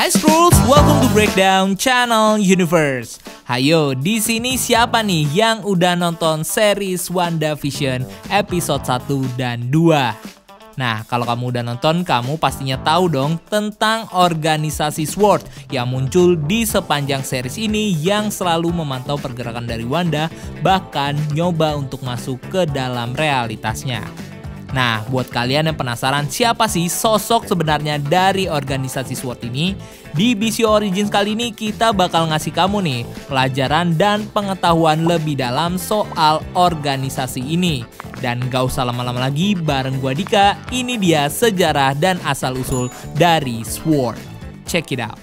Hai Skrulls, welcome to Breakdown Channel Universe. Hayo, di sini siapa nih yang udah nonton series WandaVision episode 1 dan 2? Nah, kalau kamu udah nonton, kamu pastinya tahu dong tentang organisasi SWORD yang muncul di sepanjang series ini yang selalu memantau pergerakan dari Wanda, bahkan nyoba untuk masuk ke dalam realitasnya. Nah, buat kalian yang penasaran siapa sih sosok sebenarnya dari organisasi SWORD ini, di BCO Origins kali ini kita bakal ngasih kamu nih pelajaran dan pengetahuan lebih dalam soal organisasi ini. Dan gak usah lama-lama lagi, bareng gua Dika, ini dia sejarah dan asal-usul dari SWORD. Check it out.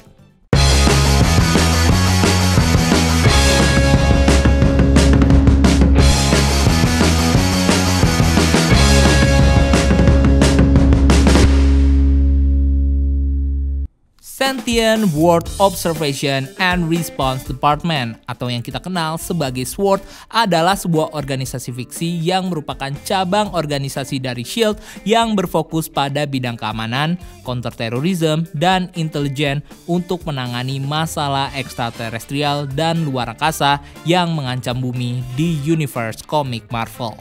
Sentient World Observation and Response Department atau yang kita kenal sebagai SWORD adalah sebuah organisasi fiksi yang merupakan cabang organisasi dari SHIELD yang berfokus pada bidang keamanan, counterterrorism, dan intelijen untuk menangani masalah ekstraterestrial dan luar angkasa yang mengancam bumi di universe komik Marvel.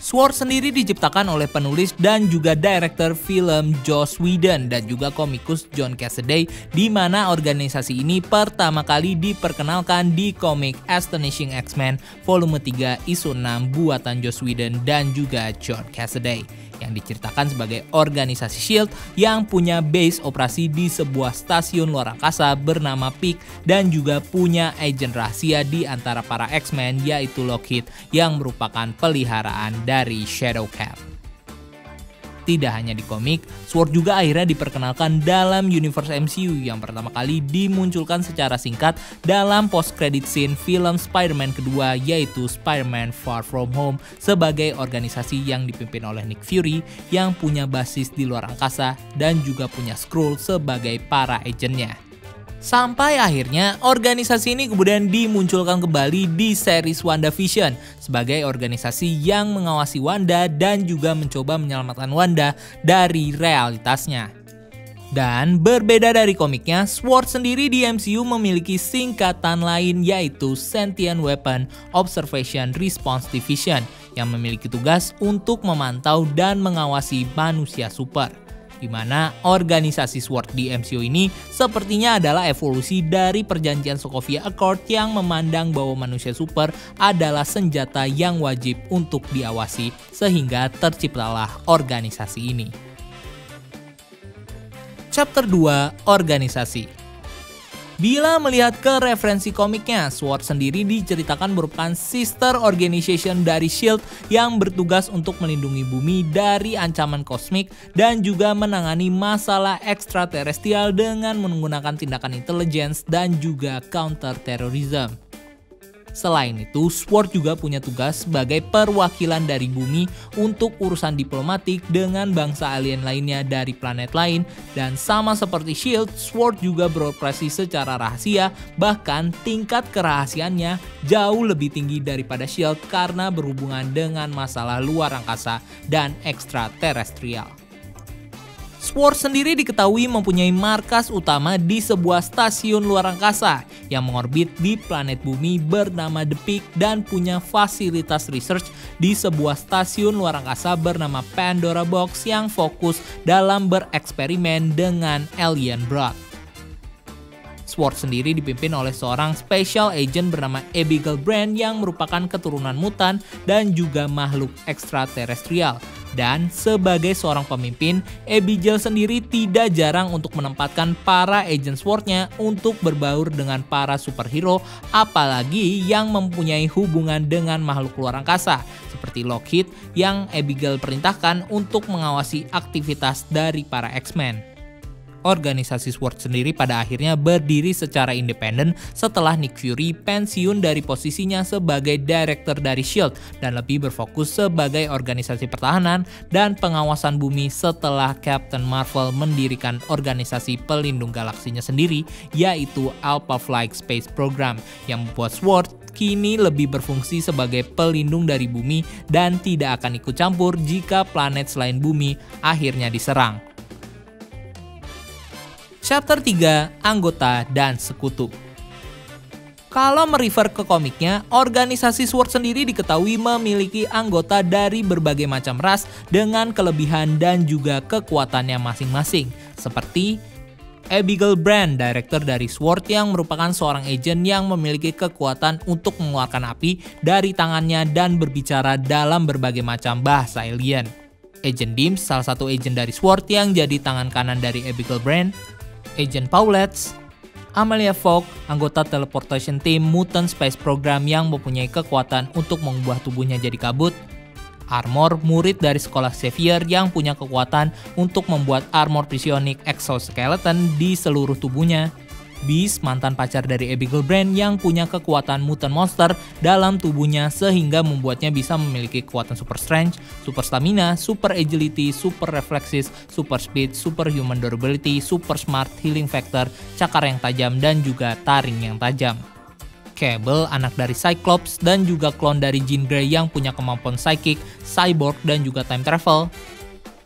SWORD sendiri diciptakan oleh penulis dan juga director film Joss Whedon dan juga komikus John Cassaday, di mana organisasi ini pertama kali diperkenalkan di komik Astonishing X-Men volume 3 isu 6 buatan Joss Whedon dan juga John Cassaday, yang diceritakan sebagai organisasi SHIELD yang punya base operasi di sebuah stasiun luar angkasa bernama Peak dan juga punya agen rahasia di antara para X-Men yaitu Lockheed yang merupakan peliharaan dari Shadowcat. Tidak hanya di komik, SWORD juga akhirnya diperkenalkan dalam universe MCU yang pertama kali dimunculkan secara singkat dalam post-credit scene film Spider-Man kedua yaitu Spider-Man Far From Home sebagai organisasi yang dipimpin oleh Nick Fury yang punya basis di luar angkasa dan juga punya Skrull sebagai para agennya. Sampai akhirnya organisasi ini kemudian dimunculkan kembali di series WandaVision sebagai organisasi yang mengawasi Wanda dan juga mencoba menyelamatkan Wanda dari realitasnya. Dan berbeda dari komiknya, SWORD sendiri di MCU memiliki singkatan lain yaitu Sentient Weapon Observation Response Division yang memiliki tugas untuk memantau dan mengawasi manusia super. Di mana organisasi SWORD di MCU ini sepertinya adalah evolusi dari perjanjian Sokovia Accord yang memandang bahwa manusia super adalah senjata yang wajib untuk diawasi sehingga terciptalah organisasi ini. Chapter 2, Organisasi. Bila melihat ke referensi komiknya, SWORD sendiri diceritakan merupakan sister organization dari SHIELD yang bertugas untuk melindungi bumi dari ancaman kosmik dan juga menangani masalah ekstraterestrial dengan menggunakan tindakan intelligence dan juga counterterrorism. Selain itu, SWORD juga punya tugas sebagai perwakilan dari bumi untuk urusan diplomatik dengan bangsa alien lainnya dari planet lain, dan sama seperti SHIELD, SWORD juga beroperasi secara rahasia, bahkan tingkat kerahasiaannya jauh lebih tinggi daripada SHIELD karena berhubungan dengan masalah luar angkasa dan ekstraterestrial. SWORD sendiri diketahui mempunyai markas utama di sebuah stasiun luar angkasa yang mengorbit di planet bumi bernama The Peak dan punya fasilitas research di sebuah stasiun luar angkasa bernama Pandora Box yang fokus dalam bereksperimen dengan alien blood. SWORD sendiri dipimpin oleh seorang special agent bernama Abigail Brand yang merupakan keturunan mutan dan juga makhluk ekstraterestrial. Dan sebagai seorang pemimpin, Abigail sendiri tidak jarang untuk menempatkan para agent SWORD-nya untuk berbaur dengan para superhero, apalagi yang mempunyai hubungan dengan makhluk luar angkasa, seperti Lockheed yang Abigail perintahkan untuk mengawasi aktivitas dari para X-Men. Organisasi SWORD sendiri pada akhirnya berdiri secara independen setelah Nick Fury pensiun dari posisinya sebagai director dari SHIELD dan lebih berfokus sebagai organisasi pertahanan dan pengawasan bumi setelah Captain Marvel mendirikan organisasi pelindung galaksinya sendiri yaitu Alpha Flight Space Program yang membuat SWORD kini lebih berfungsi sebagai pelindung dari bumi dan tidak akan ikut campur jika planet selain bumi akhirnya diserang. Chapter 3, Anggota dan Sekutu. Kalau merefer ke komiknya, organisasi SWORD sendiri diketahui memiliki anggota dari berbagai macam ras dengan kelebihan dan juga kekuatannya masing-masing. Seperti Abigail Brand, director dari SWORD yang merupakan seorang agen yang memiliki kekuatan untuk mengeluarkan api dari tangannya dan berbicara dalam berbagai macam bahasa alien. Agent Dims, salah satu agen dari SWORD yang jadi tangan kanan dari Abigail Brand. Agent Paulette, Amelia Fogg, anggota teleportation team Mutant Space Program yang mempunyai kekuatan untuk mengubah tubuhnya jadi kabut. Armor, murid dari sekolah Xavier yang punya kekuatan untuk membuat armor psionic exoskeleton di seluruh tubuhnya. Beast, mantan pacar dari Abigail Brand yang punya kekuatan mutant monster dalam tubuhnya sehingga membuatnya bisa memiliki kekuatan super strength, super stamina, super agility, super reflexes, super speed, super human durability, super smart, healing factor, cakar yang tajam, dan juga taring yang tajam. Cable, anak dari Cyclops dan juga klon dari Jean Grey yang punya kemampuan psychic, cyborg, dan juga time travel.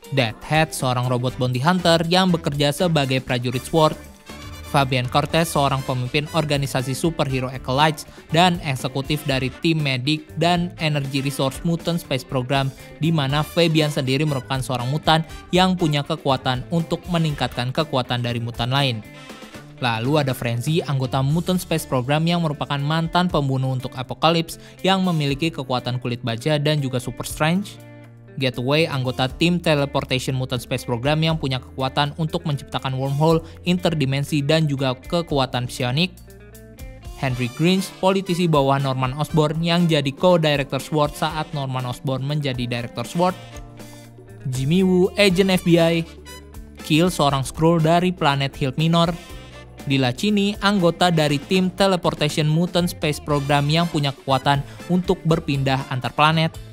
Deathhead, seorang robot bounty hunter yang bekerja sebagai prajurit SWORD. Fabian Cortez, seorang pemimpin organisasi superhero Acolytes dan eksekutif dari tim medik dan energy resource Mutant Space Program, di mana Fabian sendiri merupakan seorang mutan yang punya kekuatan untuk meningkatkan kekuatan dari mutan lain. Lalu ada Frenzy, anggota Mutant Space Program yang merupakan mantan pembunuh untuk Apocalypse yang memiliki kekuatan kulit baja dan juga super strength. Getaway, anggota tim Teleportation Mutant Space Program yang punya kekuatan untuk menciptakan wormhole, interdimensi, dan juga kekuatan psionik. Henry Grinch, politisi bawah Norman Osborn yang jadi co-director SWORD saat Norman Osborn menjadi director SWORD. Jimmy Woo, agent FBI. Kill, seorang Skrull dari planet Hill Minor. Lila Cheney, anggota dari tim Teleportation Mutant Space Program yang punya kekuatan untuk berpindah antar planet.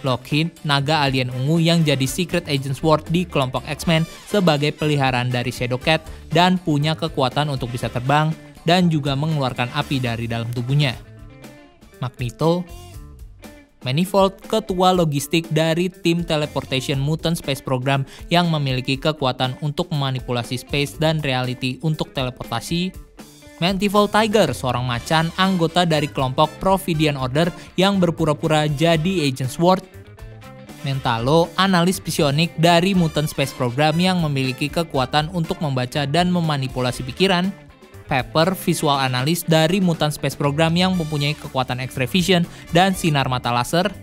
Lockheed, naga alien ungu yang jadi secret agent SWORD di kelompok X-Men sebagai peliharaan dari Shadowcat dan punya kekuatan untuk bisa terbang dan juga mengeluarkan api dari dalam tubuhnya. Magneto, Manifold, ketua logistik dari tim Teleportation Mutant Space Program yang memiliki kekuatan untuk memanipulasi space dan reality untuk teleportasi. Mantival Tiger, seorang macan anggota dari kelompok Providian Order yang berpura-pura jadi agent SWORD. Mentalo, analis psionik dari Mutant Space Program yang memiliki kekuatan untuk membaca dan memanipulasi pikiran. Pepper, visual analis dari Mutant Space Program yang mempunyai kekuatan X-ray vision dan sinar mata laser.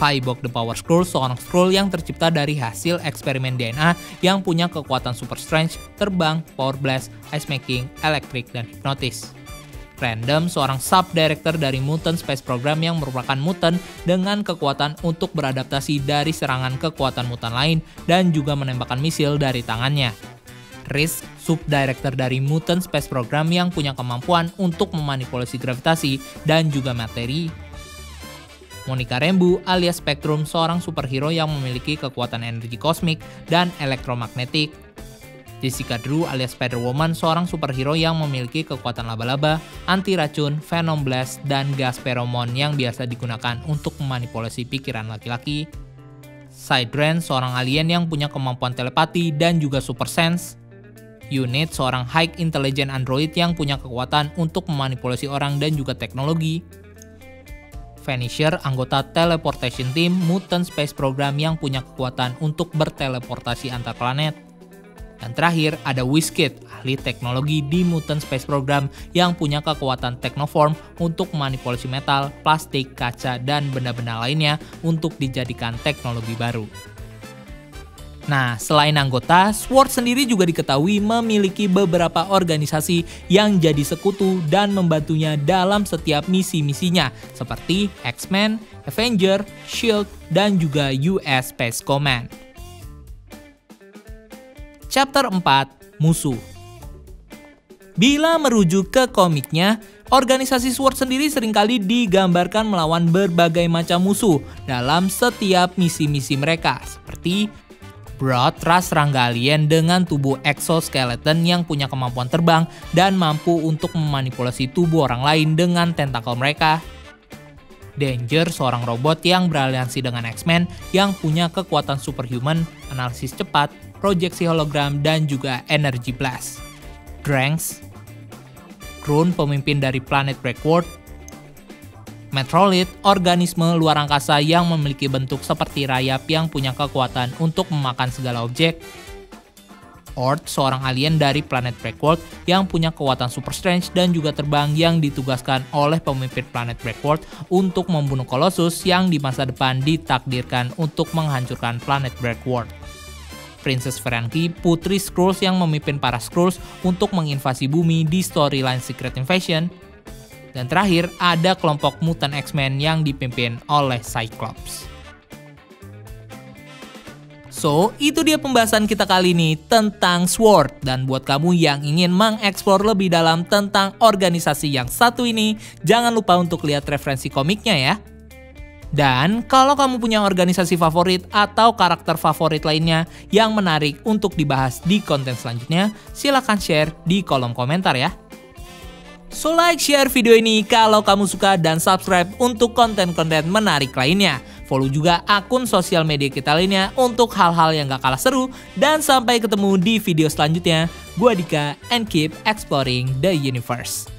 Paibok the Power Skrull, seorang Skrull yang tercipta dari hasil eksperimen DNA yang punya kekuatan super strength, terbang, power blast, ice making, elektrik, dan hipnotis. Random, seorang sub-director dari Mutant Space Program yang merupakan mutant dengan kekuatan untuk beradaptasi dari serangan kekuatan mutan lain dan juga menembakkan misil dari tangannya. Risk, sub-director dari Mutant Space Program yang punya kemampuan untuk memanipulasi gravitasi dan juga materi. Monica Rambeau alias Spectrum, seorang superhero yang memiliki kekuatan energi kosmik dan elektromagnetik. Jessica Drew alias Spider-Woman, seorang superhero yang memiliki kekuatan laba-laba, anti-racun, venom blast, dan gas pheromone yang biasa digunakan untuk memanipulasi pikiran laki-laki. Sidran, seorang alien yang punya kemampuan telepati dan juga super sense. Unit, seorang high intelligent android yang punya kekuatan untuk memanipulasi orang dan juga teknologi. Vanisher, anggota Teleportation Team Mutant Space Program yang punya kekuatan untuk berteleportasi antar planet. Dan terakhir ada WizKid, ahli teknologi di Mutant Space Program yang punya kekuatan Technoform untuk memanipulasi metal, plastik, kaca, dan benda-benda lainnya untuk dijadikan teknologi baru. Nah, selain anggota, SWORD sendiri juga diketahui memiliki beberapa organisasi yang jadi sekutu dan membantunya dalam setiap misi-misinya, seperti X-Men, Avenger, SHIELD, dan juga US Space Command. Chapter 4, Musuh. Bila merujuk ke komiknya, organisasi SWORD sendiri seringkali digambarkan melawan berbagai macam musuh dalam setiap misi-misi mereka, seperti Brood, ras serangga alien dengan tubuh exoskeleton yang punya kemampuan terbang dan mampu untuk memanipulasi tubuh orang lain dengan tentakel mereka. Danger, seorang robot yang beraliansi dengan X-Men yang punya kekuatan superhuman, analisis cepat, proyeksi hologram, dan juga energy blast. Dranks, Krun, pemimpin dari planet Breakworld. Metroid, organisme luar angkasa yang memiliki bentuk seperti rayap yang punya kekuatan untuk memakan segala objek. Ord, seorang alien dari planet Breakworld yang punya kekuatan super strange dan juga terbang yang ditugaskan oleh pemimpin planet Breakworld untuk membunuh Colossus yang di masa depan ditakdirkan untuk menghancurkan planet Breakworld. Princess Ferengi, putri Skrulls yang memimpin para Skrulls untuk menginvasi bumi di storyline Secret Invasion. Dan terakhir, ada kelompok mutant X-Men yang dipimpin oleh Cyclops. So, itu dia pembahasan kita kali ini tentang SWORD. Dan buat kamu yang ingin mengeksplor lebih dalam tentang organisasi yang satu ini, jangan lupa untuk lihat referensi komiknya ya. Dan kalau kamu punya organisasi favorit atau karakter favorit lainnya yang menarik untuk dibahas di konten selanjutnya, silahkan share di kolom komentar ya. So like, share video ini kalau kamu suka, dan subscribe untuk konten-konten menarik lainnya. Follow juga akun sosial media kita lainnya untuk hal-hal yang gak kalah seru. Dan sampai ketemu di video selanjutnya. Gua Dika, and keep exploring the universe.